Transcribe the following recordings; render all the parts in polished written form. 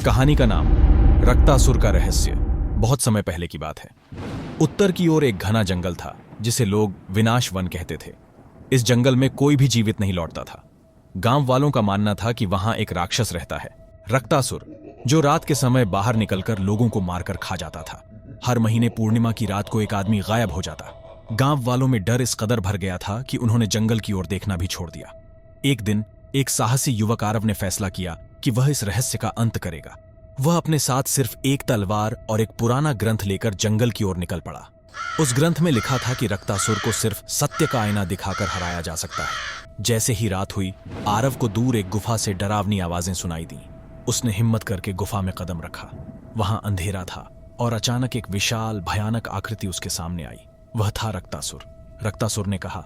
कहानी का नाम रक्तासुर का रहस्य। बहुत समय पहले की बात है। उत्तर की ओर एक घना जंगल था जिसे लोग विनाश वन कहते थे। इस जंगल में कोई भी जीवित नहीं लौटता था। गांव वालों का मानना था कि वहां एक राक्षस रहता है, रक्तासुर, जो रात के समय बाहर निकलकर लोगों को मारकर खा जाता था। हर महीने पूर्णिमा की रात को एक आदमी गायब हो जाता। गांव वालों में डर इस कदर भर गया था कि उन्होंने जंगल की ओर देखना भी छोड़ दिया। एक दिन एक साहसी युवक आरव ने फैसला किया कि वह इस रहस्य का अंत करेगा। वह अपने साथ सिर्फ एक तलवार और एक पुराना ग्रंथ लेकर जंगल की ओर निकल पड़ा। उस ग्रंथ में लिखा था कि रक्तासुर को सिर्फ सत्य का आईना दिखाकर हराया जा सकता है। जैसे ही रात हुई, आरव को दूर एक गुफा से डरावनी आवाजें सुनाई दी। उसने हिम्मत करके गुफा में कदम रखा। वहां अंधेरा था और अचानक एक विशाल भयानक आकृति उसके सामने आई। वह था रक्तासुर। रक्तासुर ने कहा,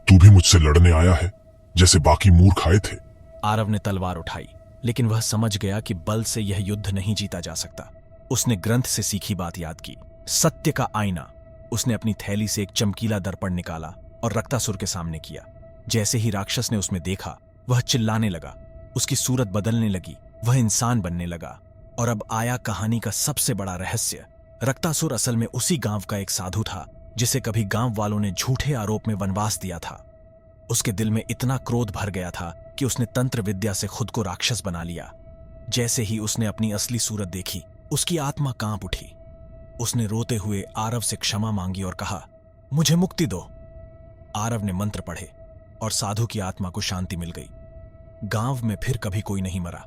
तू भी मुझसे लड़ने आया है जैसे बाकी मूर्ख आए थे। आरव ने तलवार उठाई, लेकिन वह समझ गया कि बल से यह युद्ध नहीं जीता जा सकता। उसने ग्रंथ से सीखी बात याद की, सत्य का आईना। उसने अपनी थैली से एक चमकीला दर्पण निकाला और रक्तासुर के सामने किया। जैसे ही राक्षस ने उसमें देखा, वह चिल्लाने लगा। उसकी सूरत बदलने लगी, वह इंसान बनने लगा। और अब आया कहानी का सबसे बड़ा रहस्य। रक्तासुर असल में उसी गांव का एक साधु था जिसे कभी गांव वालों ने झूठे आरोप में वनवास दिया था। उसके दिल में इतना क्रोध भर गया था कि उसने तंत्र विद्या से खुद को राक्षस बना लिया। जैसे ही उसने अपनी असली सूरत देखी, उसकी आत्मा कांप उठी। उसने रोते हुए आरव से क्षमा मांगी और कहा, मुझे मुक्ति दो। आरव ने मंत्र पढ़े और साधु की आत्मा को शांति मिल गई। गांव में फिर कभी कोई नहीं मरा।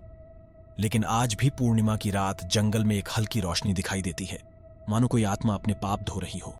लेकिन आज भी पूर्णिमा की रात जंगल में एक हल्की रोशनी दिखाई देती है, मानो कोई आत्मा अपने पाप धो रही हो।